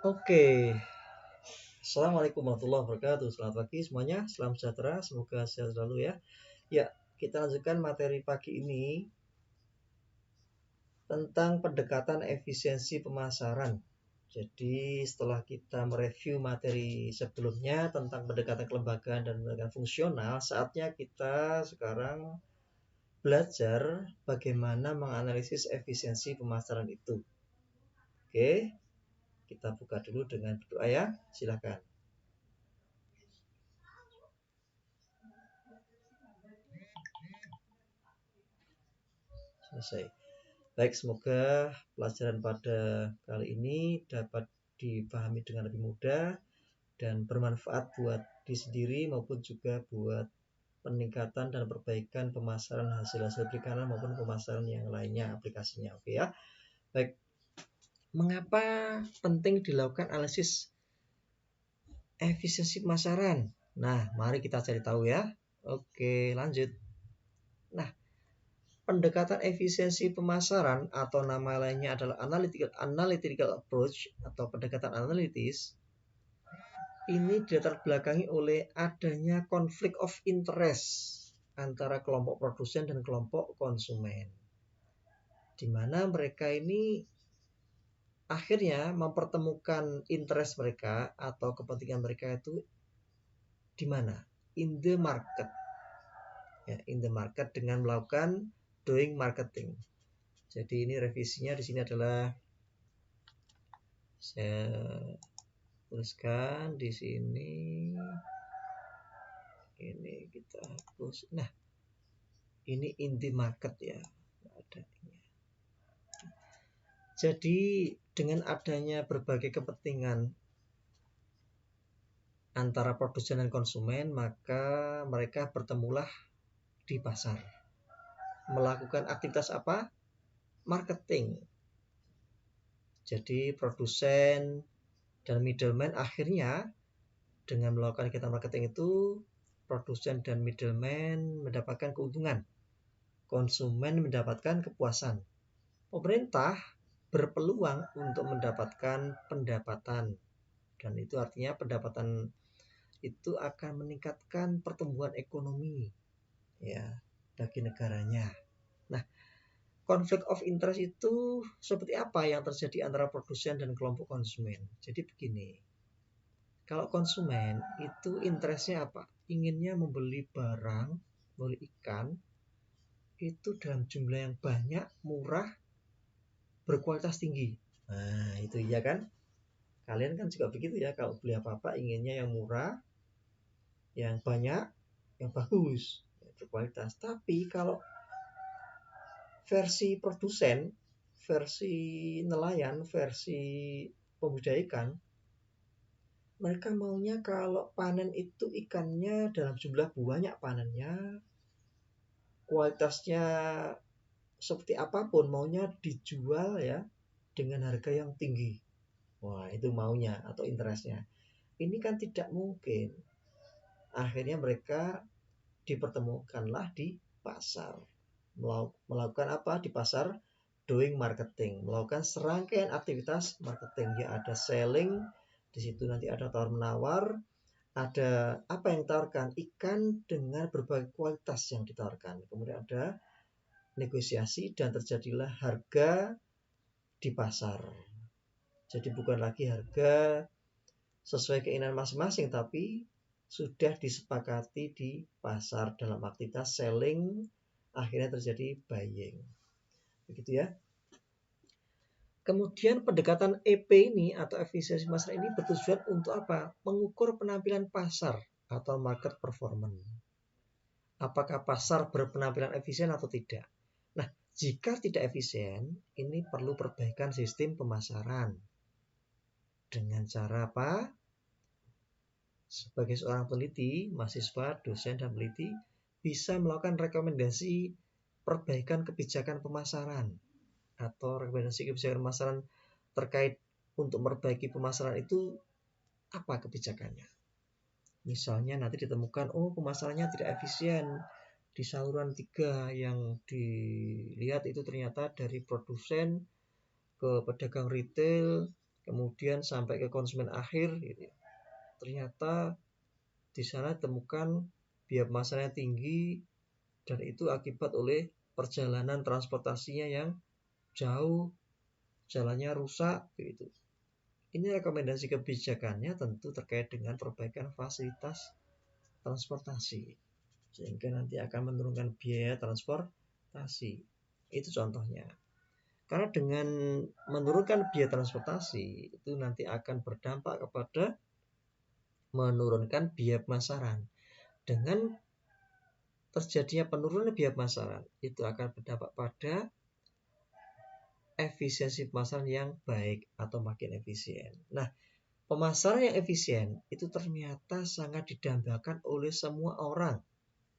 Oke, Assalamualaikum warahmatullahi wabarakatuh. Selamat pagi semuanya, salam sejahtera, semoga sehat selalu ya. Ya, kita lanjutkan materi pagi ini tentang pendekatan efisiensi pemasaran. Jadi setelah kita mereview materi sebelumnya tentang pendekatan kelembagaan dan pendekatan fungsional, saatnya kita sekarang belajar bagaimana menganalisis efisiensi pemasaran itu. Oke, kita buka dulu dengan berdoa ya, silakan. Selesai. Baik, semoga pelajaran pada kali ini dapat dipahami dengan lebih mudah dan bermanfaat buat diri sendiri maupun juga buat peningkatan dan perbaikan pemasaran hasil-hasil perikanan maupun pemasaran yang lainnya aplikasinya. Oke ya. Baik. Mengapa penting dilakukan analisis efisiensi pemasaran? Nah, mari kita cari tahu ya. Oke, lanjut. Nah, pendekatan efisiensi pemasaran atau nama lainnya adalah analytical approach atau pendekatan analitis. Ini dilatar belakangi oleh adanya konflik of interest antara kelompok produsen dan kelompok konsumen, di mana mereka ini akhirnya mempertemukan interest mereka atau kepentingan mereka itu di mana? In the market. Ya, in the market dengan melakukan doing marketing. Jadi ini revisinya di sini adalah saya tuliskan di sini. Ini kita hapus. Nah, ini in the market ya. Ada ini. Jadi dengan adanya berbagai kepentingan antara produsen dan konsumen, maka mereka bertemulah di pasar. Melakukan aktivitas apa? Marketing. Jadi produsen dan middleman akhirnya dengan melakukan kegiatan marketing itu, produsen dan middleman mendapatkan keuntungan. Konsumen mendapatkan kepuasan. Pemerintah berpeluang untuk mendapatkan pendapatan. Dan itu artinya pendapatan itu akan meningkatkan pertumbuhan ekonomi ya bagi negaranya. Nah, konflik of interest itu seperti apa yang terjadi antara produsen dan kelompok konsumen? Jadi begini, kalau konsumen itu interestnya apa? Inginnya membeli barang, membeli ikan itu dalam jumlah yang banyak, murah, berkualitas tinggi. Nah, itu iya kan? Kalian kan juga begitu ya, kalau beli apa-apa inginnya yang murah, yang banyak, yang bagus, berkualitas. Tapi kalau versi produsen, versi nelayan, versi pembudidaya ikan, mereka maunya kalau panen itu ikannya dalam jumlah banyak panennya, kualitasnya seperti apapun, maunya dijual ya dengan harga yang tinggi. Wah, itu maunya atau interestnya. Ini kan tidak mungkin. Akhirnya mereka dipertemukanlah di pasar. Melakukan apa di pasar? Doing marketing, melakukan serangkaian aktivitas marketing. Ya, ada selling, di situ nanti ada tawar menawar, ada apa yang ditawarkan? Ikan dengan berbagai kualitas yang ditawarkan. Kemudian ada negosiasi dan terjadilah harga di pasar. Jadi bukan lagi harga sesuai keinginan masing-masing, tapi sudah disepakati di pasar dalam aktivitas selling, akhirnya terjadi buying. Begitu ya. Kemudian pendekatan EP ini atau efisiensi pasar ini bertujuan untuk apa? Mengukur penampilan pasar atau market performance. Apakah pasar berpenampilan efisien atau tidak? Nah, jika tidak efisien, ini perlu perbaikan sistem pemasaran. Dengan cara apa? Sebagai seorang peneliti, mahasiswa, dosen, dan peneliti bisa melakukan rekomendasi perbaikan kebijakan pemasaran atau rekomendasi kebijakan pemasaran terkait untuk memperbaiki pemasaran itu apa kebijakannya. Misalnya nanti ditemukan, oh pemasarannya tidak efisien di saluran 3 yang dilihat itu ternyata dari produsen ke pedagang retail kemudian sampai ke konsumen akhir gitu. Ternyata di sana ditemukan biaya pemasarannya tinggi, dan itu akibat oleh perjalanan transportasinya yang jauh, jalannya rusak gitu. Ini rekomendasi kebijakannya tentu terkait dengan perbaikan fasilitas transportasi, sehingga nanti akan menurunkan biaya transportasi. Itu contohnya. Karena dengan menurunkan biaya transportasi itu nanti akan berdampak kepada menurunkan biaya pemasaran. Dengan terjadinya penurunan biaya pemasaran itu akan berdampak pada efisiensi pemasaran yang baik atau makin efisien. Nah, pemasaran yang efisien itu ternyata sangat didambakan oleh semua orang,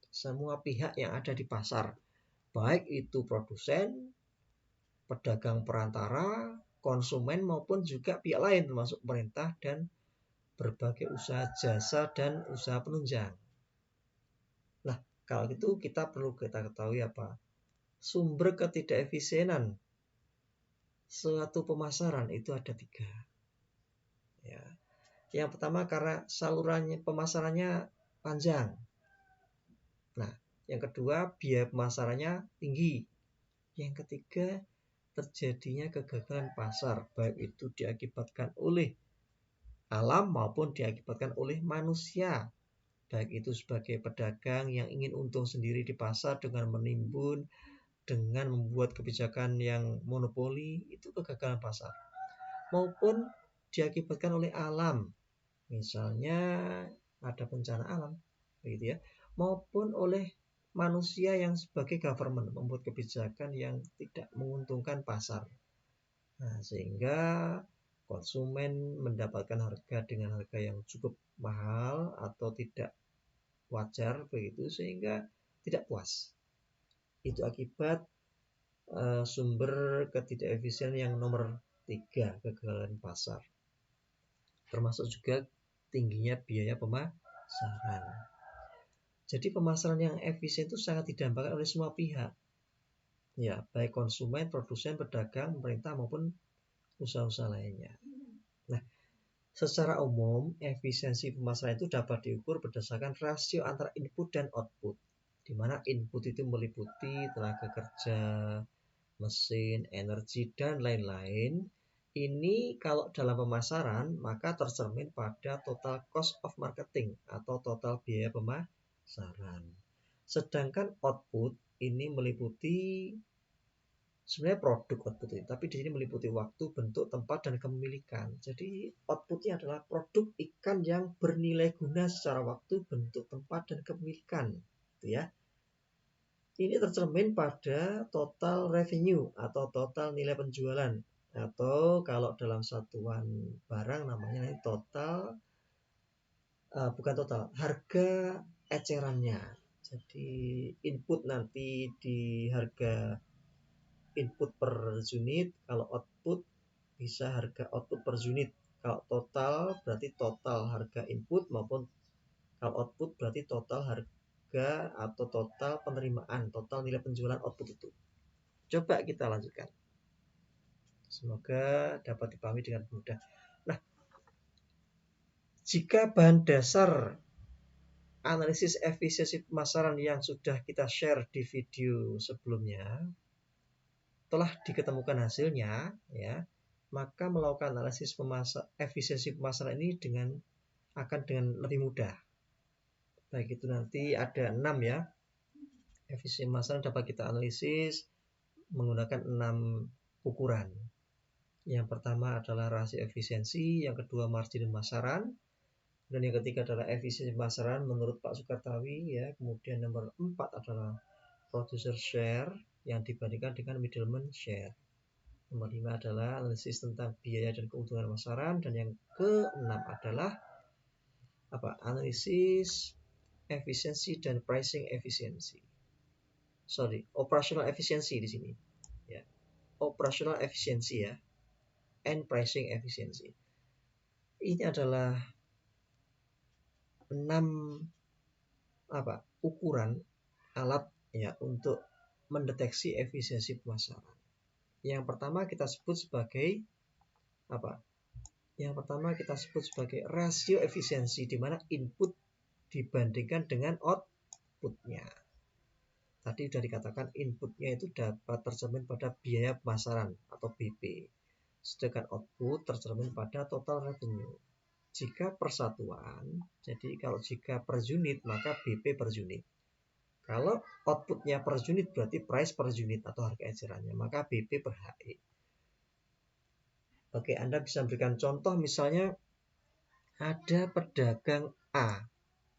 semua pihak yang ada di pasar, baik itu produsen, pedagang perantara, konsumen maupun juga pihak lain termasuk pemerintah dan berbagai usaha jasa dan usaha penunjang. Nah, kalau itu kita perlu ketahui apa? Sumber ketidakefisienan suatu pemasaran itu ada 3. Ya. Yang pertama karena salurannya pemasarannya panjang. Nah, yang kedua biaya pemasarannya tinggi. Yang ketiga terjadinya kegagalan pasar, baik itu diakibatkan oleh alam maupun diakibatkan oleh manusia. Baik itu sebagai pedagang yang ingin untung sendiri di pasar dengan menimbun, dengan membuat kebijakan yang monopoli, itu kegagalan pasar. Maupun diakibatkan oleh alam, misalnya ada bencana alam, begitu ya. Maupun oleh manusia yang sebagai government membuat kebijakan yang tidak menguntungkan pasar. Nah, sehingga konsumen mendapatkan harga dengan harga yang cukup mahal atau tidak wajar begitu, sehingga tidak puas. Itu akibat sumber ketidakefisien yang nomor 3, kegagalan pasar. Termasuk juga tingginya biaya pemasaran. Jadi pemasaran yang efisien itu sangat didambakan oleh semua pihak. Ya, baik konsumen, produsen, pedagang, pemerintah maupun usaha-usaha lainnya. Nah, secara umum efisiensi pemasaran itu dapat diukur berdasarkan rasio antara input dan output, di mana input itu meliputi tenaga kerja, mesin, energi, dan lain-lain. Ini kalau dalam pemasaran maka tercermin pada total cost of marketing atau total biaya pemasaran. Sedangkan output ini meliputi sebenarnya produk output ini, tapi di sini meliputi waktu, bentuk, tempat, dan kepemilikan. Jadi outputnya adalah produk ikan yang bernilai guna secara waktu, bentuk, tempat, dan kepemilikan. Gitu ya. Ini tercermin pada total revenue atau total nilai penjualan, atau kalau dalam satuan barang namanya total, bukan total, harga ecerannya. Jadi input nanti di harga input per unit, kalau output bisa harga output per unit. Kalau total berarti total harga input, maupun kalau output berarti total harga atau total penerimaan, total nilai penjualan output itu. Coba kita lanjutkan. Semoga dapat dipahami dengan mudah. Nah, jika bahan dasar analisis efisiensi pemasaran yang sudah kita share di video sebelumnya telah diketemukan hasilnya, ya, maka melakukan analisis efisiensi pemasaran ini akan dengan lebih mudah. Baik itu nanti ada 6 ya. Efisiensi pemasaran dapat kita analisis menggunakan 6 ukuran. Yang pertama adalah rasio efisiensi, yang kedua margin pemasaran, dan yang ketiga adalah efisiensi pemasaran menurut Pak Sukartawi ya. Kemudian nomor 4 adalah producer share yang dibandingkan dengan middleman share. Nomor 5 adalah analisis tentang biaya dan keuntungan pemasaran, dan yang ke-6 adalah analisis efisiensi dan pricing efisiensi. Operational efisiensi di sini. Ya. Operational efisiensi ya. And pricing efisiensi. Ini adalah 6 ukuran alat ya untuk mendeteksi efisiensi pemasaran. Yang pertama kita sebut sebagai Yang pertama kita sebut sebagai rasio efisiensi, di mana input dibandingkan dengan outputnya. Tadi sudah dikatakan inputnya itu dapat tercermin pada biaya pemasaran atau BP. Sedangkan output tercermin pada total revenue. Jika persatuan, jadi kalau jika per unit maka BP per unit. Kalau outputnya per unit berarti price per unit atau harga ecerannya, maka BP per HE. Oke, Anda bisa berikan contoh misalnya ada pedagang A.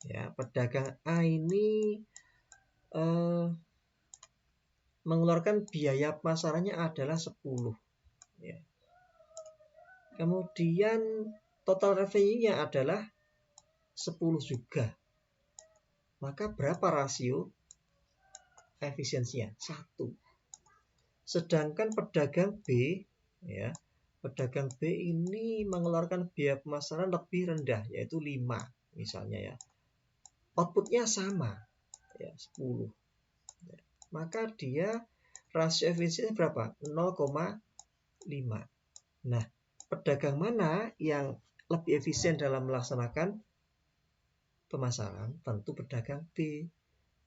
Ya, pedagang A ini mengeluarkan biaya pemasarannya adalah 10. Ya. Kemudian total revenue-nya adalah 10 juga. Maka berapa rasio efisiensinya? 1. Sedangkan pedagang B, ya, pedagang B ini mengeluarkan biaya pemasaran lebih rendah, yaitu 5 misalnya ya. Outputnya sama, ya, 10. Ya. Maka dia rasio efisiensinya berapa? 0,5. Nah, pedagang mana yang lebih efisien dalam melaksanakan pemasaran? Tentu pedagang B.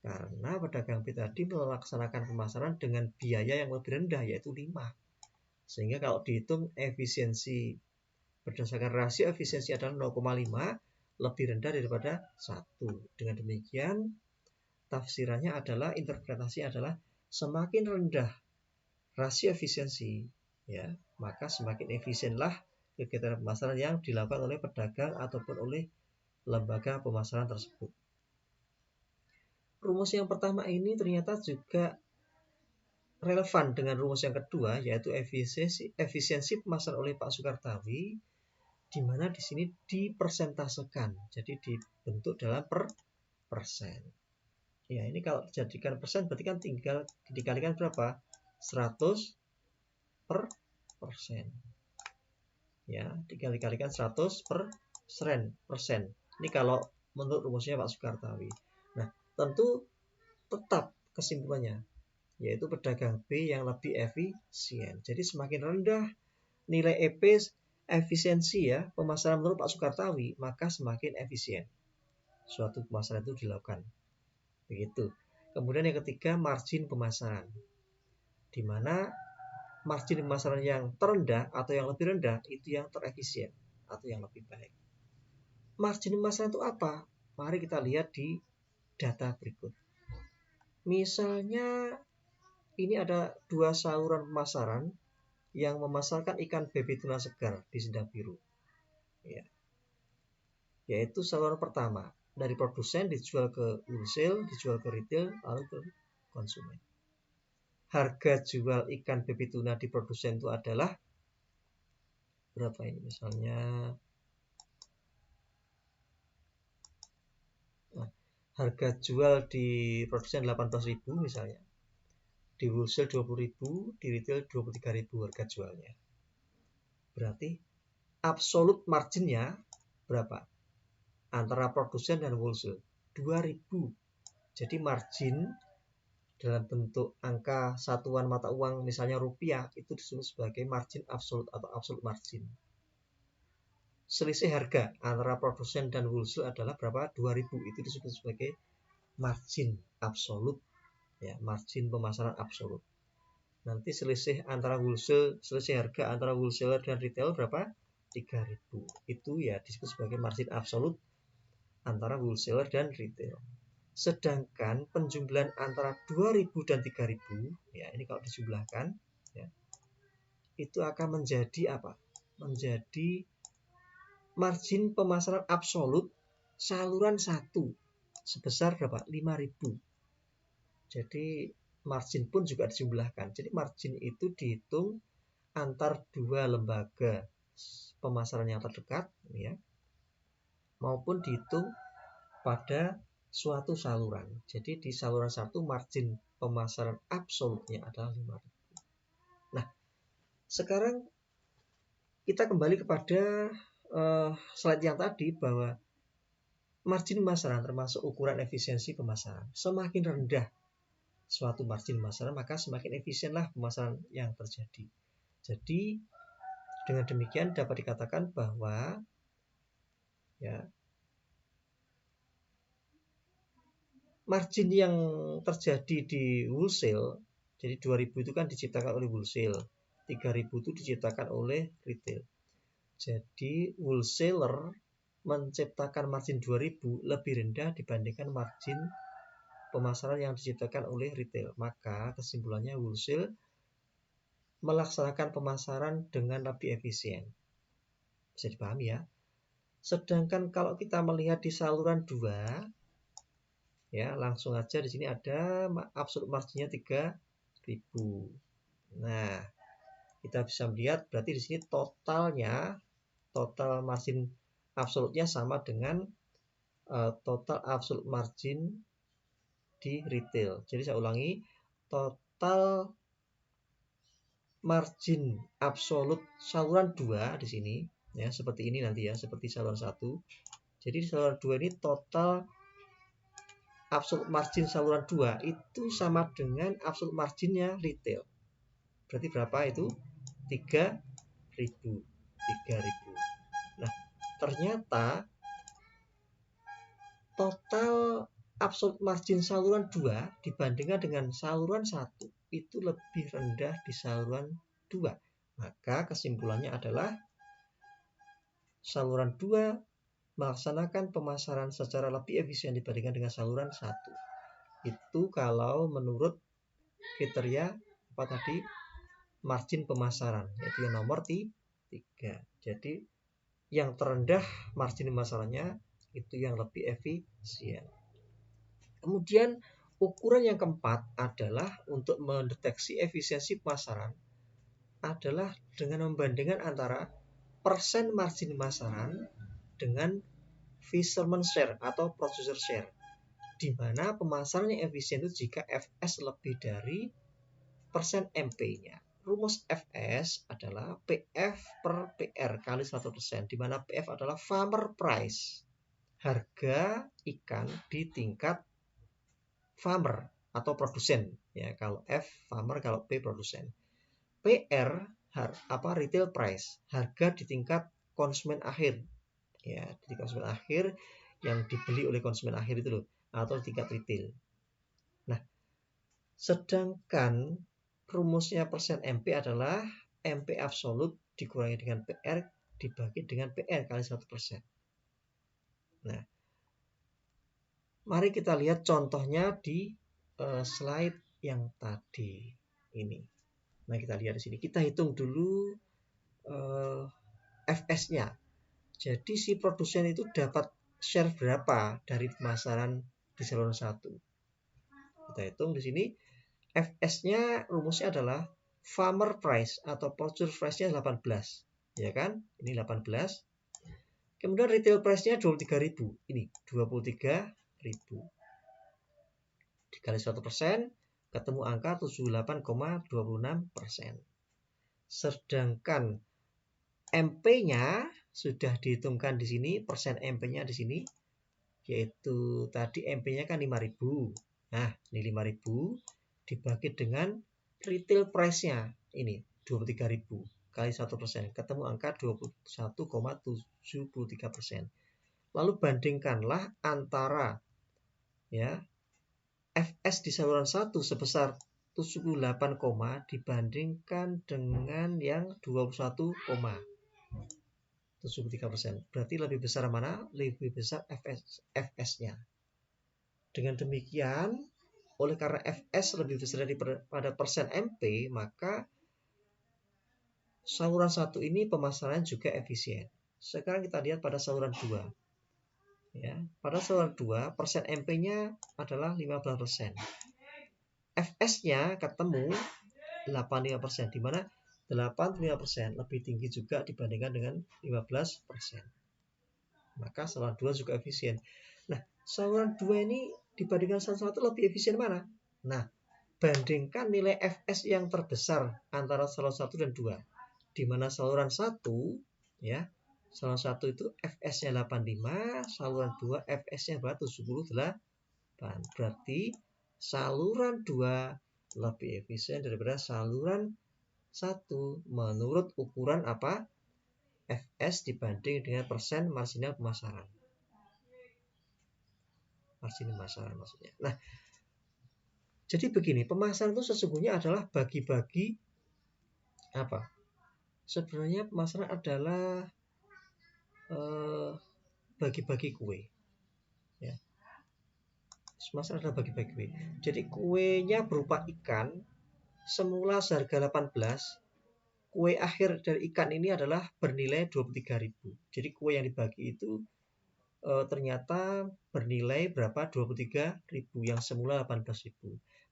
Karena pedagang B tadi melaksanakan pemasaran dengan biaya yang lebih rendah, yaitu 5. Sehingga kalau dihitung efisiensi berdasarkan rasio efisiensi adalah 0,5, lebih rendah daripada 1. Dengan demikian, tafsirannya adalah, interpretasi adalah semakin rendah rasio efisiensi, ya, maka semakin efisienlah kegiatan pemasaran yang dilakukan oleh pedagang ataupun oleh lembaga pemasaran tersebut. Rumus yang pertama ini ternyata juga relevan dengan rumus yang kedua, yaitu efisiensi pemasaran oleh Pak Soekartawi, di mana di sini dipersentasekan, jadi dibentuk dalam persen. Ya, ini kalau dijadikan persen berarti kan tinggal dikalikan berapa? 100 per persen. Ya, dikalikan 100 persen. Ini kalau menurut rumusnya Pak Soekartawi. Nah, tentu tetap kesimpulannya, yaitu pedagang B yang lebih efisien. Jadi semakin rendah nilai EP efisiensi ya pemasaran menurut Pak Soekartawi, maka semakin efisien suatu pemasaran itu dilakukan. Begitu. Kemudian yang ketiga, margin pemasaran, di mana margin pemasaran yang terendah atau yang lebih rendah itu yang terefisien atau yang lebih baik. Margin pemasaran itu apa? Mari kita lihat di data berikut. Misalnya ini ada 2 saluran pemasaran yang memasarkan ikan baby tuna segar di Sindang Biru. Ya. Yaitu saluran pertama, dari produsen dijual ke wholesale, dijual ke retail, lalu ke konsumen. Harga jual ikan baby tuna di produsen itu adalah berapa ini misalnya? Harga jual di produsen 18.000 misalnya. Di wholesale 20.000, di retail 23.000 harga jualnya. Berarti absolute marginnya berapa? Antara produsen dan wholesale 2.000. Jadi margin dalam bentuk angka satuan mata uang misalnya rupiah itu disebut sebagai margin absolute atau absolute margin. Selisih harga antara produsen dan wholesale adalah berapa? 2.000. Itu disebut sebagai margin absolute, ya, margin pemasaran absolut. Nanti selisih harga antara wholesaler dan retail berapa? 3.000. Itu ya disebut sebagai margin absolut antara wholesaler dan retail. Sedangkan penjumlahan antara 2.000 dan 3.000, ya ini kalau dijumlahkan, ya, itu akan menjadi apa? Menjadi margin pemasaran absolut saluran 1 sebesar berapa? 5.000. Jadi margin pun juga dijumlahkan. Jadi margin itu dihitung antar 2 lembaga pemasaran yang terdekat, ya, maupun dihitung pada suatu saluran. Jadi di saluran 1 margin pemasaran absolutnya adalah 5.000. Nah, sekarang kita kembali kepada slide yang tadi, bahwa margin pemasaran termasuk ukuran efisiensi pemasaran. Semakin rendah suatu margin pemasaran, maka semakin efisienlah pemasaran yang terjadi. Jadi Dengan demikian dapat dikatakan bahwa ya, margin yang terjadi di wholesale, jadi 2000 itu kan diciptakan oleh wholesale, 3000 itu diciptakan oleh retail. Jadi wholesaler menciptakan margin 2000 lebih rendah dibandingkan margin pemasaran yang diciptakan oleh retail. Maka kesimpulannya wholesale melaksanakan pemasaran dengan lebih efisien. Bisa dipahami ya. Sedangkan kalau kita melihat di saluran 2, ya langsung aja di sini ada absolute marginnya 3000. Nah, kita bisa melihat berarti di sini total margin absolutnya sama dengan total absolute margin di retail. Jadi saya ulangi, total margin absolut saluran 2 di sini ya, seperti ini nanti ya, seperti saluran 1. Jadi di saluran 2 ini total absolute margin saluran 2 itu sama dengan absolute marginnya retail. Berarti berapa itu? 3000. Nah, ternyata total absolute margin saluran 2 dibandingkan dengan saluran 1 itu lebih rendah di saluran 2. Maka kesimpulannya adalah saluran 2 melaksanakan pemasaran secara lebih efisien dibandingkan dengan saluran 1. Itu kalau menurut kriteria apa tadi? Margin pemasaran, yaitu yang nomor 3. Jadi yang terendah margin pemasarannya itu yang lebih efisien. Kemudian ukuran yang keempat adalah untuk mendeteksi efisiensi pemasaran adalah dengan membandingkan antara persen margin pemasaran dengan Fisherman share atau producer share, di mana pemasaran yang efisien itu jika FS lebih dari persen MP-nya. Rumus FS adalah PF per PR kali 100%, di mana PF adalah farmer price, harga ikan di tingkat farmer atau produsen. Ya, kalau F farmer, kalau P produsen. PR retail price, harga di tingkat konsumen akhir. Ya, di konsumen akhir yang dibeli oleh konsumen akhir itu loh, atau tingkat retail. Nah, sedangkan rumusnya persen MP adalah MP absolut dikurangi dengan PR dibagi dengan PR kali 1%. Nah, mari kita lihat contohnya di slide yang tadi ini. Nah, kita lihat di sini. Kita hitung dulu FS-nya. Jadi si produsen itu dapat share berapa dari pemasaran di saluran 1. Kita hitung di sini. FS-nya rumusnya adalah farmer price atau producer price-nya 18. Ya kan? Ini 18. Kemudian retail price-nya 23.000. Ini 23.000. Dikali 100%, ketemu angka 78,26%. Sedangkan MP-nya sudah dihitungkan di sini, persen MP-nya di sini, yaitu tadi MP-nya kan 5.000. Nah, ini 5.000 dibagi dengan retail price-nya, ini 23.000 kali 1%, ketemu angka 21,73%. Lalu bandingkanlah antara ya FS di saluran 1 sebesar 78, dibandingkan dengan yang 21,73%. Berarti lebih besar mana? Lebih besar FS-nya. Dengan demikian, oleh karena FS lebih besar daripada persen MP, maka saluran 1 ini pemasaran juga efisien. Sekarang kita lihat pada saluran 2. Ya, pada saluran 2, persen MP-nya adalah 15%. FS-nya ketemu 85%, di mana 85% lebih tinggi juga dibandingkan dengan 15%. Maka saluran 2 juga efisien. Nah, saluran 2 ini dibandingkan saluran 1 lebih efisien mana? Nah, bandingkan nilai FS yang terbesar antara saluran 1 dan 2. Di mana saluran 1 ya, saluran 1 itu FS-nya 85, saluran 2 FS-nya berapa? 78. Berarti saluran 2 lebih efisien daripada saluran 1 menurut ukuran apa? Fs dibanding dengan persen marginal pemasaran. Margin pemasaran maksudnya. Nah, jadi begini, pemasaran itu sesungguhnya adalah bagi-bagi apa? Sebenarnya pemasaran adalah bagi-bagi kue. Ya. Pemasaran adalah bagi-bagi kue. Jadi kuenya berupa ikan, semula seharga 18, kue akhir dari ikan ini adalah bernilai 23.000. Jadi kue yang dibagi itu ternyata bernilai berapa? 23.000 yang semula 18.000.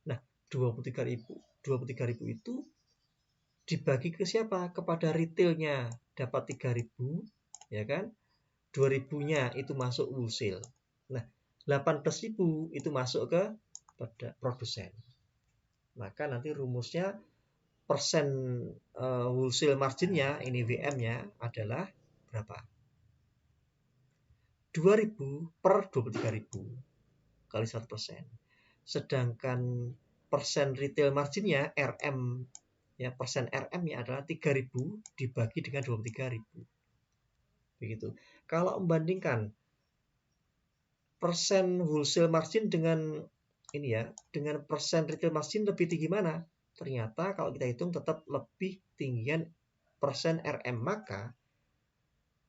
Nah, 23.000 itu dibagi ke siapa? Kepada retailnya dapat 3.000, ya kan? 2.000-nya itu masuk wholesale. Nah, 18.000 itu masuk ke pada produsen. Maka nanti rumusnya persen wholesale marginnya, ini WM-nya adalah berapa? 2.000 per 23.000 kali 100%. Sedangkan persen retail marginnya RM, ya persen RM-nya adalah 3.000 dibagi dengan 23.000. Begitu. Kalau membandingkan persen wholesale margin dengan ini ya, dengan persen retail margin lebih tinggi mana? Ternyata kalau kita hitung tetap lebih tinggian persen RM. Maka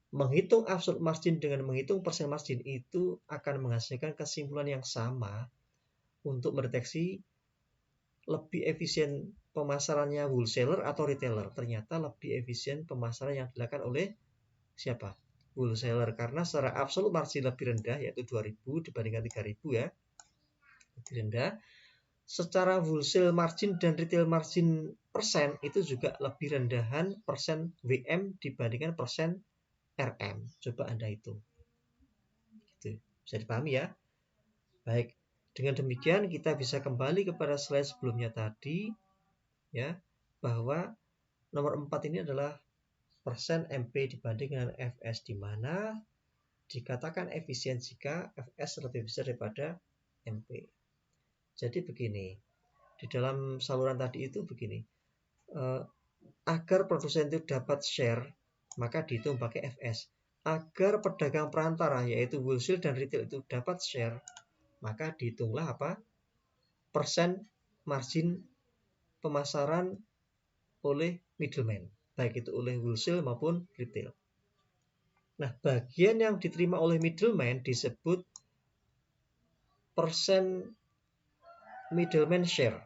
menghitung absolute margin dengan menghitung persen margin itu akan menghasilkan kesimpulan yang sama untuk mendeteksi lebih efisien pemasarannya wholesaler atau retailer. Ternyata lebih efisien pemasaran yang dilakukan oleh siapa? Wholesaler, karena secara absolut margin lebih rendah, yaitu 2.000 dibandingkan 3.000 ya, lebih rendah. Secara wholesale margin dan retail margin persen itu juga lebih rendahan persen WM dibandingkan persen RM. Coba Anda hitung. Gitu. Bisa dipahami ya? Baik. Dengan demikian kita bisa kembali kepada slide sebelumnya tadi ya, bahwa nomor 4 ini adalah persen MP dibanding dengan Fs, di mana dikatakan efisien jika Fs lebih besar daripada MP. Jadi begini, di dalam saluran tadi itu begini, agar produsen itu dapat share, maka dihitung pakai Fs. Agar pedagang perantara, yaitu wholesale dan retail itu dapat share, maka dihitunglah apa? Persen margin pemasaran oleh middleman, baik itu oleh wholesale maupun retail. Nah, bagian yang diterima oleh middleman disebut persen middleman share,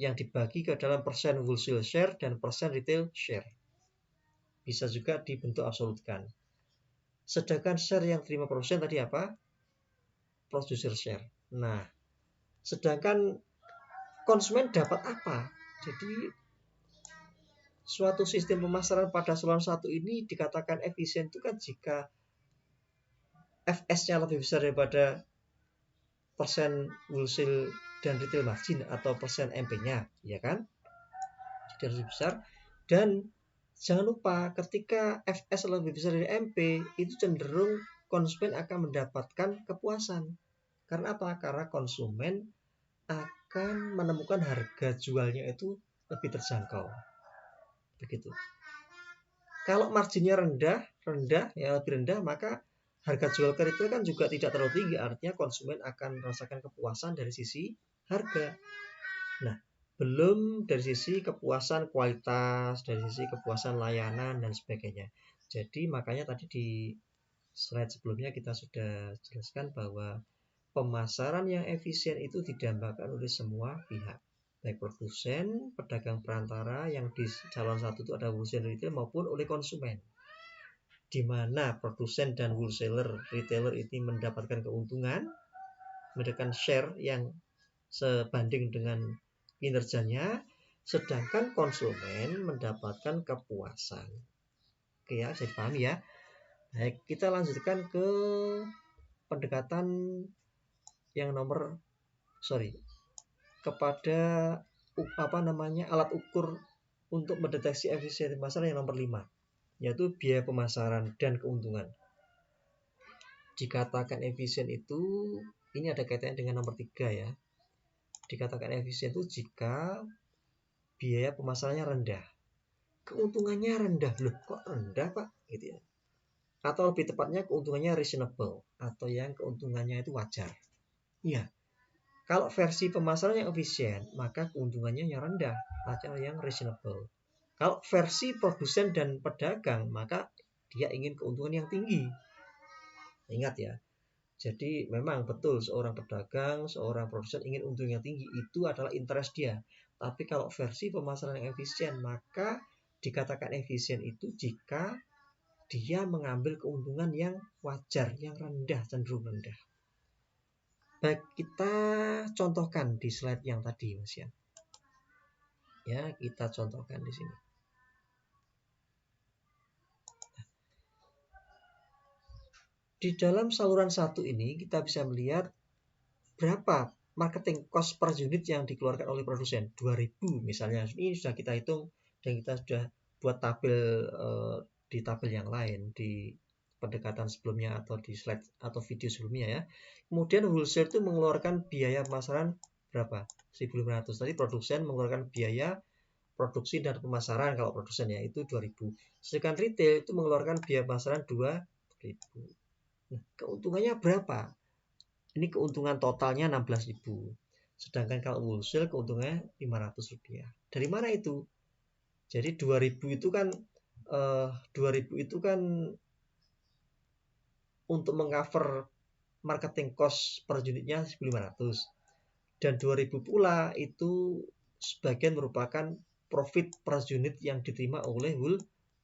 yang dibagi ke dalam persen wholesale share dan persen retail share. Bisa juga dibentuk absolutkan. Sedangkan share yang terima produsen tadi apa? Producer share. Nah, sedangkan konsumen dapat apa? Jadi suatu sistem pemasaran pada saluran satu ini dikatakan efisien itu kan jika Fs-nya lebih besar daripada persen wholesale dan retail margin atau persen MP-nya, ya kan? Jadi lebih besar. Dan jangan lupa ketika Fs lebih besar dari MP, itu cenderung konsumen akan mendapatkan kepuasan. Karena apa? Karena konsumen akan menemukan harga jualnya itu lebih terjangkau. Begitu. Kalau marginnya rendah ya lebih rendah, maka harga jual ke retail kan juga tidak terlalu tinggi. Artinya konsumen akan merasakan kepuasan dari sisi harga. Nah, belum dari sisi kepuasan kualitas, dari sisi kepuasan layanan dan sebagainya. Jadi makanya tadi di slide sebelumnya kita sudah jelaskan bahwa pemasaran yang efisien itu didambakan oleh semua pihak, baik produsen, pedagang perantara yang di calon satu itu ada wholesale retail maupun oleh konsumen, di mana produsen dan wholesaler retailer ini mendapatkan keuntungan, mendapatkan share yang sebanding dengan kinerjanya, sedangkan konsumen mendapatkan kepuasan. Oke ya, bisa dipahami ya. Baik, kita lanjutkan ke pendekatan yang kepada alat ukur untuk mendeteksi efisiensi pemasaran yang nomor 5, yaitu biaya pemasaran dan keuntungan. Dikatakan efisien itu, ini ada kaitannya dengan nomor 3 ya. Dikatakan efisien itu jika biaya pemasarannya rendah. keuntungannya rendah. Loh, kok rendah Pak? Gitu ya. Atau lebih tepatnya keuntungannya reasonable, atau yang keuntungannya itu wajar. Iya. Kalau versi pemasaran yang efisien, maka keuntungannya yang rendah, atau yang reasonable. Kalau versi produsen dan pedagang, maka dia ingin keuntungan yang tinggi. Ingat ya. Jadi memang betul seorang pedagang, seorang produsen ingin untung yang tinggi, itu adalah interest dia. Tapi kalau versi pemasaran yang efisien, maka dikatakan efisien itu jika dia mengambil keuntungan yang wajar, yang rendah, cenderung rendah. Baik, kita contohkan di slide yang tadi, Mas Yan. Ya, kita contohkan di sini. Di dalam saluran satu ini kita bisa melihat berapa marketing cost per unit yang dikeluarkan oleh produsen. 2000 misalnya. Ini sudah kita hitung dan kita sudah buat tabel di tabel yang lain di pendekatan sebelumnya atau di slide atau video sebelumnya ya. Kemudian wholesale itu mengeluarkan biaya pemasaran berapa? 1.500. Tadi produsen mengeluarkan biaya produksi dan pemasaran kalau produsen ya itu 2000. Sedangkan retail itu mengeluarkan biaya pemasaran 2000. Nah, keuntungannya berapa? Ini keuntungan totalnya 16.000. Sedangkan kalau wholesale keuntungannya 500 rupiah. Dari mana itu? Jadi 2000 itu kan 2000 itu kan untuk mengcover marketing cost per unitnya 1.500. Dan 2000 pula itu sebagian merupakan profit per unit yang diterima oleh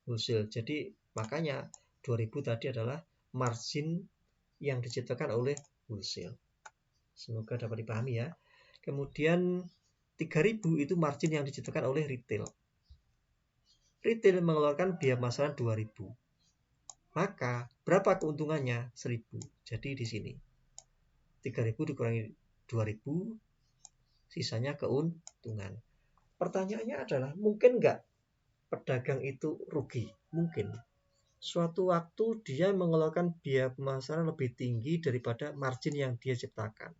wholesale. Jadi makanya 2000 tadi adalah margin yang diciptakan oleh wholesale. Semoga dapat dipahami ya. Kemudian 3000 itu margin yang diciptakan oleh retail. Retail mengeluarkan biaya pemasaran 2000. Maka berapa keuntungannya? 1000. Jadi di sini 3000 dikurangi 2000, sisanya keuntungan. Pertanyaannya adalah, mungkin nggak pedagang itu rugi? Mungkin. Suatu waktu dia mengeluarkan biaya pemasaran lebih tinggi daripada margin yang dia ciptakan.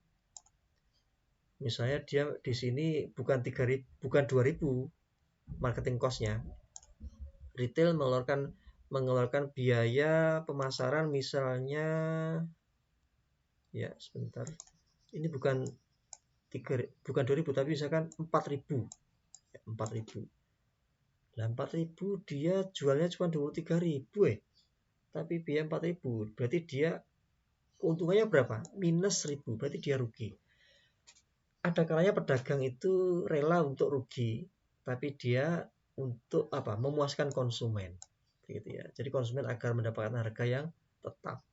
Misalnya dia di sini bukan 3000, bukan 2000 marketing cost-nya. Retail mengeluarkan biaya pemasaran misalnya ya sebentar. Ini bukan 2000 tapi misalkan 4000. 4000. Nah, 4000 dia jualnya cuma 23.000 tapi biaya 4000. Berarti dia keuntungannya berapa? Minus 1000. Berarti dia rugi. Ada kalanya pedagang itu rela untuk rugi, tapi dia untuk apa? Memuaskan konsumen. Gitu ya. Jadi konsumen agar mendapatkan harga yang tetap.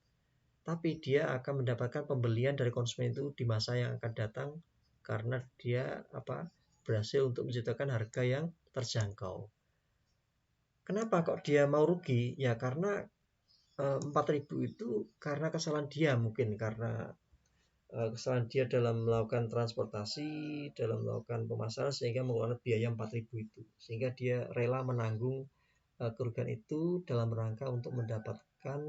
Tapi dia akan mendapatkan pembelian dari konsumen itu di masa yang akan datang karena dia berhasil untuk menciptakan harga yang terjangkau. Kenapa kok dia mau rugi? Ya karena 4000 itu karena kesalahan dia, mungkin karena kesalahan dia dalam melakukan transportasi, dalam melakukan pemasaran sehingga mengeluarkan biaya 4000 itu. Sehingga dia rela menanggung kerugian itu dalam rangka untuk mendapatkan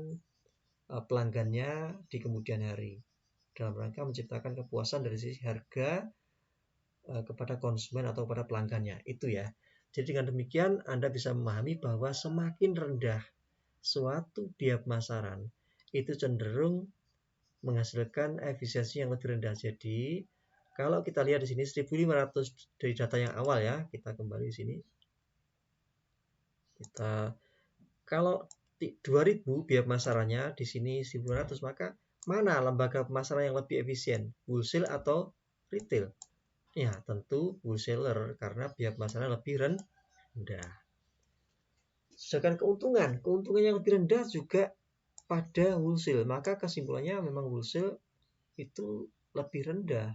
pelanggannya di kemudian hari. Dalam rangka menciptakan kepuasan dari sisi harga kepada konsumen atau kepada pelanggannya. Itu ya. Jadi dengan demikian Anda bisa memahami bahwa semakin rendah suatu biaya pemasaran itu cenderung menghasilkan efisiensi yang lebih rendah. Jadi kalau kita lihat di sini 1.500 dari data yang awal ya, kita kembali di sini. Kalau 2000 biaya pemasarannya di sini 1.500, maka mana lembaga pemasaran yang lebih efisien, wholesale atau retail? Ya tentu wholesaler karena biaya pemasaran lebih rendah. Sedangkan keuntungan yang lebih rendah juga pada wholesale, maka kesimpulannya memang wholesale itu lebih rendah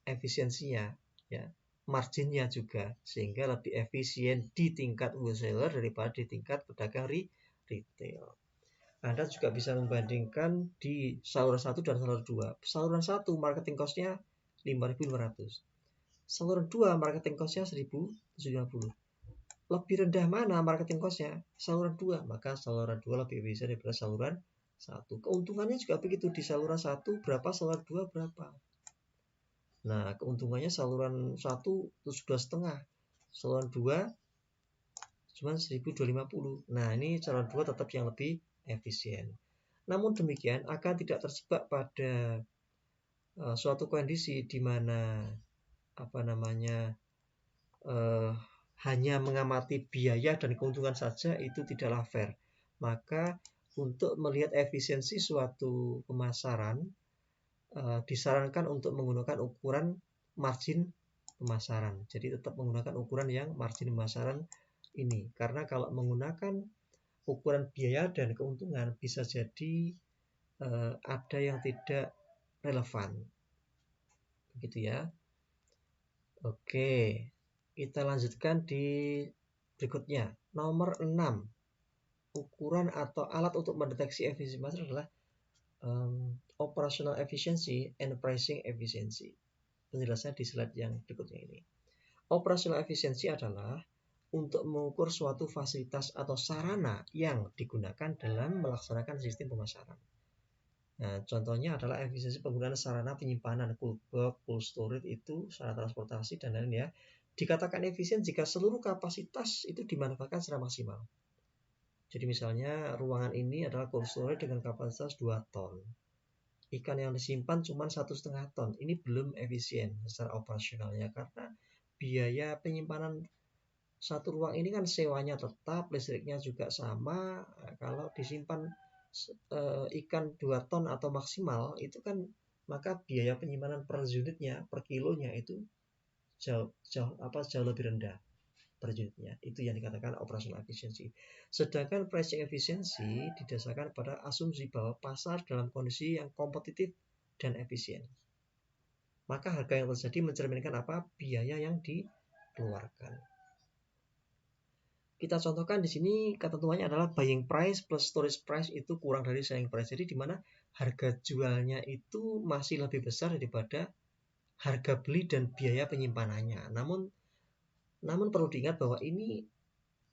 efisiensinya ya, marginnya juga, sehingga lebih efisien di tingkat wholesaler daripada di tingkat pedagang retail. Anda juga bisa membandingkan di saluran 1 dan saluran 2. Saluran 1 marketing cost-nya 5.500. Saluran 2 marketing cost-nya 1.750. Lebih rendah mana marketing cost-nya? Saluran 2. Maka saluran 2 lebih efisien daripada saluran 1. Keuntungannya juga begitu. Di saluran 1 berapa, saluran 2 berapa. Nah, keuntungannya saluran 1 itu sudah setengah. Saluran 2 cuma 1.250. Nah, ini calon 2 tetap yang lebih efisien. Namun demikian akan tidak terjebak pada suatu kondisi di mana hanya mengamati biaya dan keuntungan saja itu tidaklah fair. Maka untuk melihat efisiensi suatu pemasaran disarankan untuk menggunakan ukuran margin pemasaran. Jadi tetap menggunakan ukuran yang margin pemasaran ini. Karena kalau menggunakan ukuran biaya dan keuntungan bisa jadi ada yang tidak relevan. Begitu ya. Oke, kita lanjutkan di berikutnya. Nomor 6. Ukuran atau alat untuk mendeteksi efisiensi pasar adalah operational efficiency and pricing efficiency. Penjelasan di slide yang berikutnya ini. Operational efficiency adalah untuk mengukur suatu fasilitas atau sarana yang digunakan dalam melaksanakan sistem pemasaran. Nah, contohnya adalah efisiensi penggunaan sarana penyimpanan, cold box, cold storage itu sarana transportasi dan lain-lain ya. Dikatakan efisien jika seluruh kapasitas itu dimanfaatkan secara maksimal. Jadi misalnya ruangan ini adalah cold storage dengan kapasitas 2 ton. Ikan yang disimpan cuma 1,5 ton. Ini belum efisien secara operasionalnya karena biaya penyimpanan satu ruang ini kan sewanya tetap, listriknya juga sama. Nah, kalau disimpan ikan 2 ton atau maksimal itu kan maka biaya penyimpanan per unitnya, per kilonya itu jauh lebih rendah per unitnya. Itu yang dikatakan operational efficiency. Sedangkan pricing efficiency didasarkan pada asumsi bahwa pasar dalam kondisi yang kompetitif dan efisien. Maka harga yang terjadi mencerminkan apa? Biaya yang dikeluarkan. Kita contohkan di sini ketentuannya adalah buying price plus storage price itu kurang dari selling price. Jadi di mana harga jualnya itu masih lebih besar daripada harga beli dan biaya penyimpanannya. Namun perlu diingat bahwa ini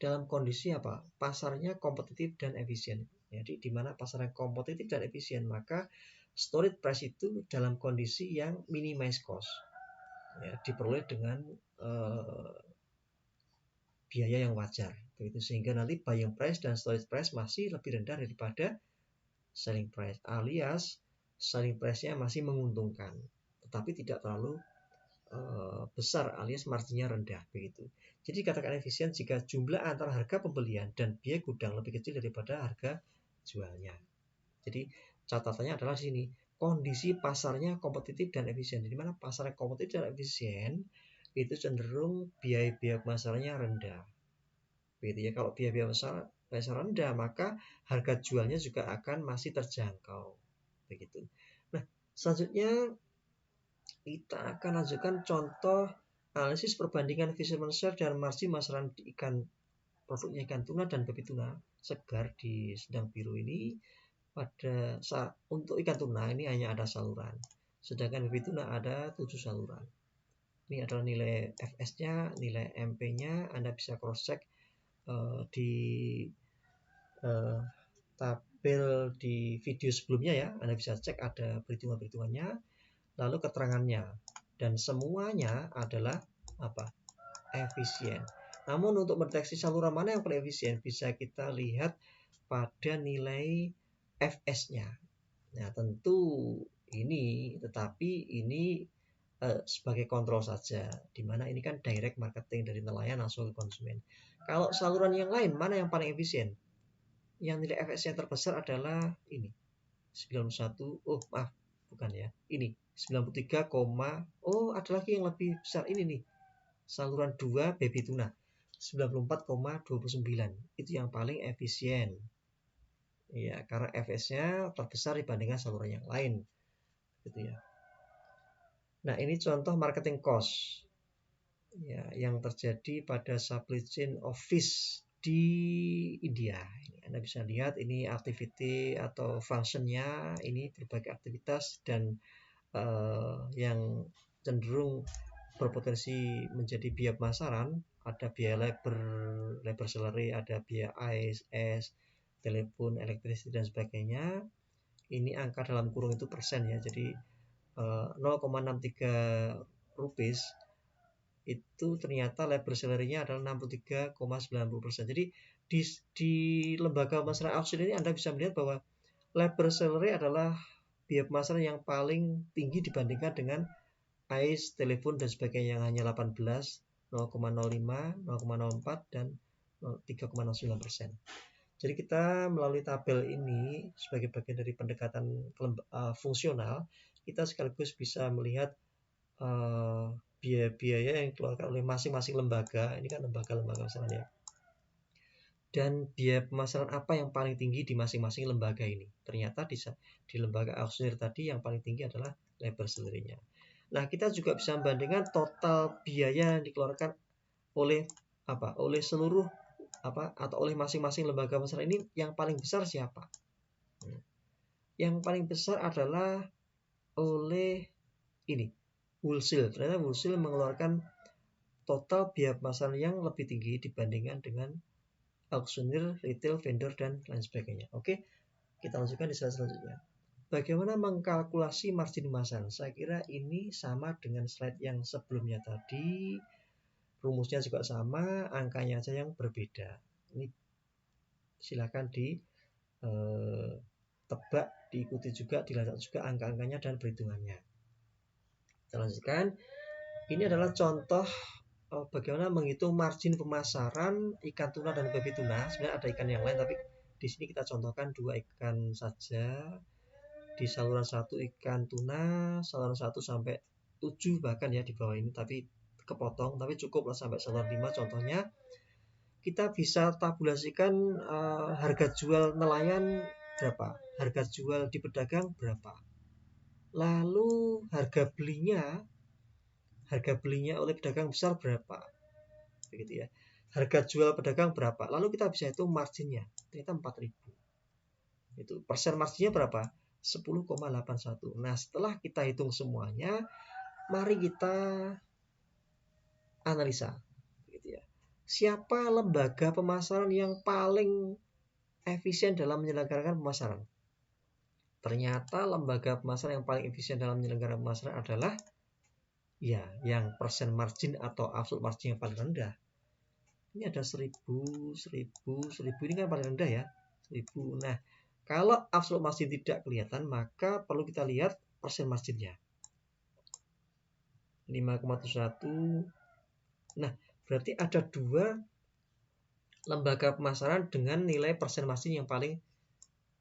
dalam kondisi apa? Pasarnya kompetitif dan efisien. Jadi di mana pasarnya kompetitif dan efisien, maka storage price itu dalam kondisi yang minimize cost. Ya, diperoleh dengan biaya yang wajar, begitu sehingga nanti buying price dan storage price masih lebih rendah daripada selling price, alias selling price-nya masih menguntungkan, tetapi tidak terlalu besar alias marginnya rendah begitu. Jadi katakan efisien jika jumlah antara harga pembelian dan biaya gudang lebih kecil daripada harga jualnya. Jadi catatannya adalah sini kondisi pasarnya kompetitif dan efisien. Di mana pasarnya kompetitif dan efisien itu cenderung biaya-biaya pemasarannya rendah. Begitu ya. Kalau biaya-biaya pasar rendah, maka harga jualnya juga akan masih terjangkau. Begitu. Nah, selanjutnya kita akan lanjutkan contoh analisis perbandingan fisherman share dan margin pemasaran ikan produknya ikan tuna dan babi tuna segar di sedang biru ini. Untuk ikan tuna ini hanya ada saluran, sedangkan babi tuna ada 7 saluran. Ini adalah nilai FS-nya, nilai MP-nya. Anda bisa cross check di tabel di video sebelumnya ya. Anda bisa cek ada perhitungan-perhitungannya, lalu keterangannya, dan semuanya adalah apa? Efisien. Namun untuk mendeteksi saluran mana yang paling efisien bisa kita lihat pada nilai FS-nya. Nah, tentu tetapi ini sebagai kontrol saja, dimana ini kan direct marketing dari nelayan langsung ke konsumen. Kalau saluran yang lain mana yang paling efisien? Yang nilai FS-nya terbesar adalah ini 91. Oh maaf, bukan ya. Ini 93, ada lagi yang lebih besar ini nih. Saluran 2 baby tuna 94,29. Itu yang paling efisien. Ya, karena FS-nya terbesar dibandingkan saluran yang lain. Gitu ya. Nah, ini contoh marketing cost ya, yang terjadi pada supply chain of fish di India. Ini Anda bisa lihat ini activity atau functionnya, ini berbagai aktivitas dan yang cenderung berpotensi menjadi biaya pemasaran. Ada biaya labor salary, ada biaya es, telepon, elektrisiti dan sebagainya. Ini angka dalam kurung itu persen ya, jadi 0,63 rupiah itu ternyata labor salary-nya adalah 63,90%. Jadi di lembaga pemasaran auction ini Anda bisa melihat bahwa labor salary adalah biaya pemasaran yang paling tinggi dibandingkan dengan AIS, telepon dan sebagainya yang hanya 18, 0,05, 0,04 dan 3,09%. Jadi kita melalui tabel ini sebagai bagian dari pendekatan fungsional, kita sekaligus bisa melihat biaya-biaya yang dikeluarkan oleh masing-masing lembaga. Ini kan lembaga-lembaga pemasaran ya. Dan biaya pemasaran apa yang paling tinggi di masing-masing lembaga ini? Ternyata di lembaga auctioneer tadi yang paling tinggi adalah labor salary-nya. Nah, kita juga bisa membandingkan total biaya yang dikeluarkan oleh seluruh atau oleh masing-masing lembaga pemasaran ini, yang paling besar siapa? Yang paling besar adalah oleh ini, wholesale. Ternyata wholesale mengeluarkan total biaya pemasaran yang lebih tinggi dibandingkan dengan auctioneer, retail, vendor, dan lain sebagainya. Oke, kita lanjutkan di slide selanjutnya. Bagaimana mengkalkulasi margin pemasaran? Saya kira ini sama dengan slide yang sebelumnya tadi. Rumusnya juga sama, angkanya aja yang berbeda. Ini silakan ditebak, diikuti juga, dilacak juga angka-angkanya dan perhitungannya. Kita lanjutkan. Ini adalah contoh bagaimana menghitung margin pemasaran ikan tuna dan babi tuna. Sebenarnya ada ikan yang lain, tapi di sini kita contohkan 2 ikan saja. Di saluran 1 ikan tuna, saluran 1 sampai 7 bahkan ya di bawah ini, tapi kepotong, tapi cukup lah sampai saluran 5 contohnya. Kita bisa tabulasikan harga jual nelayan berapa, harga jual di pedagang berapa, lalu harga belinya oleh pedagang besar berapa, begitu ya. Harga jual pedagang berapa, lalu kita bisa hitung marginnya, ternyata 4.000. Itu persen marginnya berapa? 10,81. Nah, setelah kita hitung semuanya, mari kita analisa, gitu ya. Siapa lembaga pemasaran yang paling efisien dalam menyelenggarakan pemasaran? Ternyata lembaga pemasaran yang paling efisien dalam menyelenggarakan pemasaran adalah ya yang persen margin atau absolute margin yang paling rendah. Ini ada 1000 ini kan paling rendah ya, 1000. Nah, kalau absolute margin tidak kelihatan, maka perlu kita lihat persen marginnya. 5,71. Nah, berarti ada 2 lembaga pemasaran dengan nilai persen margin yang paling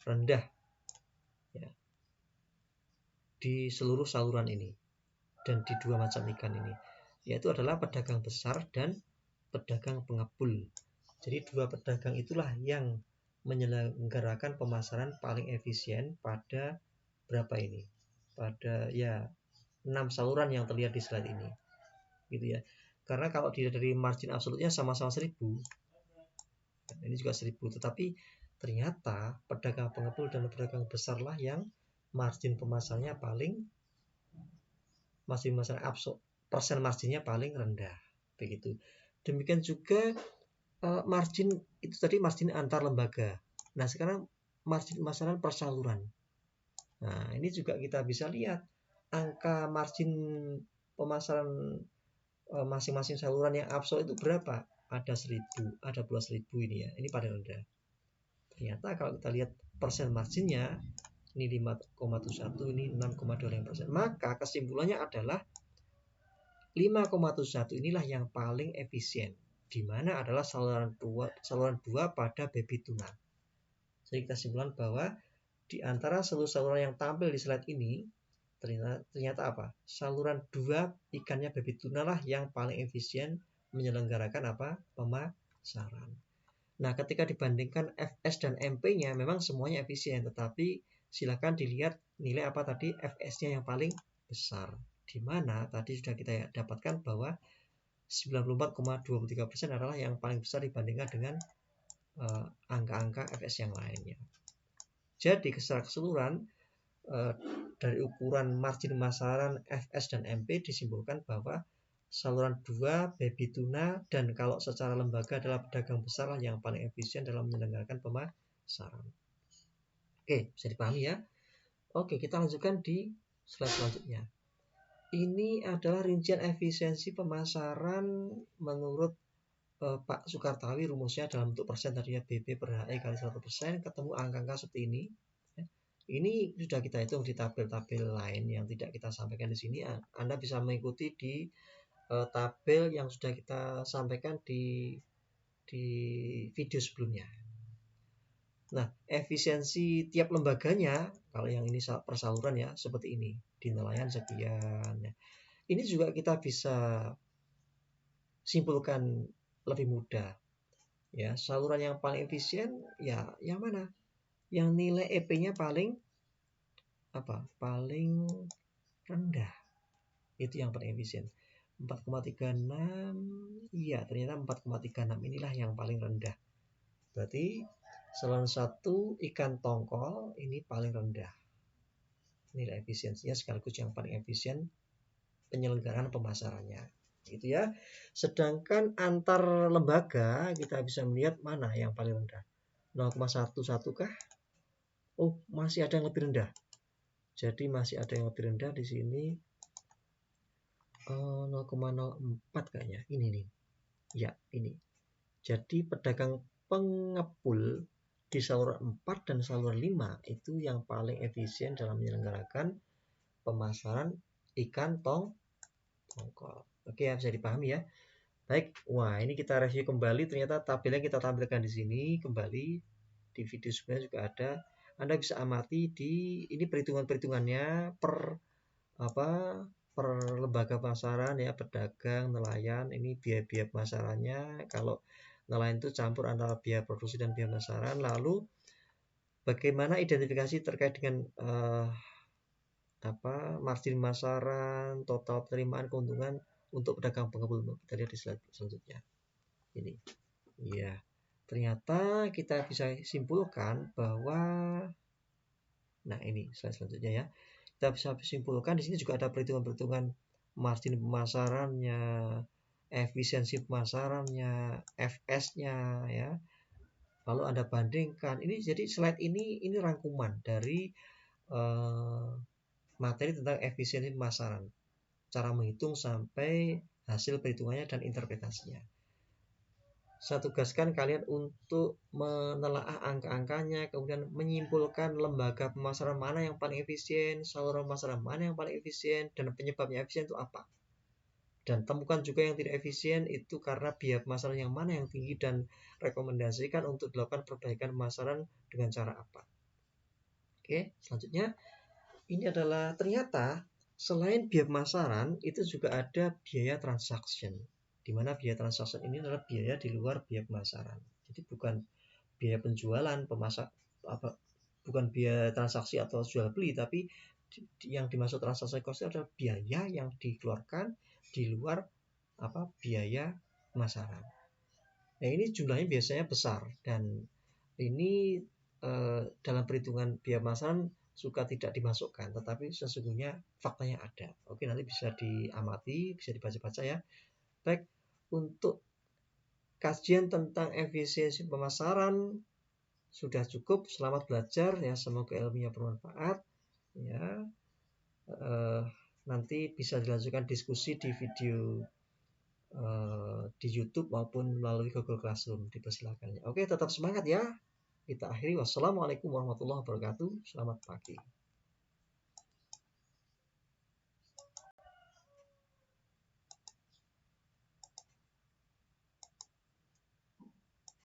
rendah ya, di seluruh saluran ini dan di 2 macam ikan ini, yaitu adalah pedagang besar dan pedagang pengepul. Jadi 2 pedagang itulah yang menyelenggarakan pemasaran paling efisien pada berapa ini? Pada ya 6 saluran yang terlihat di slide ini. Gitu ya. Karena kalau dilihat dari margin absolutnya sama-sama 1000. Ini juga 1000, tetapi ternyata pedagang pengepul dan pedagang besarlah yang margin pemasarannya margin pemasaran absolut, persen marginnya paling rendah. Begitu. Demikian juga margin itu tadi margin antar lembaga. Nah, sekarang margin pemasaran per saluran. Nah, ini juga kita bisa lihat angka margin pemasaran masing-masing saluran yang absolut itu berapa? Ada 1000, ada pula 1000 ini ya. Ini paling rendah. Ternyata kalau kita lihat persen marginnya, ini 5,71, ini 6,25%. Maka kesimpulannya adalah 5,71 inilah yang paling efisien, di mana adalah saluran 2 pada baby tuna. Jadi kita simpulkan bahwa di antara seluruh saluran yang tampil di slide ini, ternyata apa? Saluran 2 ikannya baby tuna lah yang paling efisien menyelenggarakan pemasaran. Nah, ketika dibandingkan FS dan MP-nya memang semuanya efisien, tetapi silakan dilihat nilai apa tadi FS-nya yang paling besar. Di mana tadi sudah kita dapatkan bahwa 94,23% adalah yang paling besar dibandingkan dengan angka-angka FS yang lainnya. Jadi secara keseluruhan dari ukuran margin pemasaran FS dan MP disimpulkan bahwa saluran 2 baby tuna dan kalau secara lembaga adalah pedagang besar lah yang paling efisien dalam menyelenggarakan pemasaran. Oke, bisa dipahami ya. Oke, kita lanjutkan di slide selanjutnya. Ini adalah rincian efisiensi pemasaran menurut Pak Sukartawi. Rumusnya dalam bentuk persen tadi ya, BB per HE kali 100%, ketemu angka-angka seperti ini. Ini sudah kita hitung di tabel-tabel lain yang tidak kita sampaikan di sini. Anda bisa mengikuti di tabel yang sudah kita sampaikan di video sebelumnya. Nah, efisiensi tiap lembaganya, kalau yang ini persaluran ya, seperti ini. Di nelayan sekian. Ya. Ini juga kita bisa simpulkan lebih mudah. Ya, saluran yang paling efisien ya yang mana? Yang nilai EP-nya paling paling rendah. Itu yang paling efisien. 4,36. Iya, ternyata 4,36 inilah yang paling rendah. Berarti saluran 1 ikan tongkol ini paling rendah nilai efisiensinya, sekaligus yang paling efisien penyelenggaraan pemasarannya. Gitu ya. Sedangkan antar lembaga kita bisa melihat mana yang paling rendah. 0,11 kah? Oh, masih ada yang lebih rendah. Jadi masih ada yang lebih rendah di sini. 0,04 kayaknya. Ini nih. Ya, ini. Jadi pedagang pengepul di saluran 4 dan saluran 5 itu yang paling efisien dalam menyelenggarakan pemasaran ikan tongkol. Oke ya, bisa dipahami ya. Baik, wah ini kita review kembali. Ternyata tabelnya kita tampilkan di sini kembali. Di video sebelumnya juga ada. Anda bisa amati ini perhitungan-perhitungannya per per lembaga pemasaran ya, pedagang, nelayan. Ini biaya-biaya pemasarannya. Kalau nelayan itu campur antara biaya produksi dan biaya pemasaran. Lalu bagaimana identifikasi terkait dengan margin pemasaran, total penerimaan, keuntungan untuk pedagang pengepul. Kita lihat di slide selanjutnya. Ini. Iya. Ternyata kita bisa simpulkan bahwa ini slide selanjutnya ya. Kita bisa simpulkan di sini juga ada perhitungan-perhitungan margin pemasarannya, efisiensi pemasarannya, FS-nya ya. Lalu Anda bandingkan. Ini jadi slide ini rangkuman dari materi tentang efisiensi pemasaran. Cara menghitung sampai hasil perhitungannya dan interpretasinya. Saya tugaskan kalian untuk menelaah angka-angkanya, kemudian menyimpulkan lembaga pemasaran mana yang paling efisien, saluran pemasaran mana yang paling efisien, dan penyebabnya efisien itu apa. Dan temukan juga yang tidak efisien itu karena biaya pemasaran yang mana yang tinggi dan rekomendasikan untuk dilakukan perbaikan pemasaran dengan cara apa. Oke, selanjutnya ini adalah ternyata selain biaya pemasaran itu juga ada biaya transaction. Di mana biaya transaksi ini adalah biaya di luar biaya pemasaran. Jadi bukan biaya penjualan, bukan biaya transaksi atau jual beli, tapi yang dimaksud transaksi cost adalah biaya yang dikeluarkan di luar biaya pemasaran. Nah, ini jumlahnya biasanya besar dan ini dalam perhitungan biaya pemasaran suka tidak dimasukkan, tetapi sesungguhnya faktanya ada. Oke, nanti bisa diamati, bisa dibaca-baca ya. Baik, untuk kajian tentang efisiensi pemasaran sudah cukup. Selamat belajar ya, semoga ilmunya bermanfaat ya. Nanti bisa dilanjutkan diskusi di video di YouTube maupun melalui Google Classroom, dipersilakan. Oke, tetap semangat ya. Kita akhiri. Wassalamualaikum warahmatullahi wabarakatuh. Selamat pagi.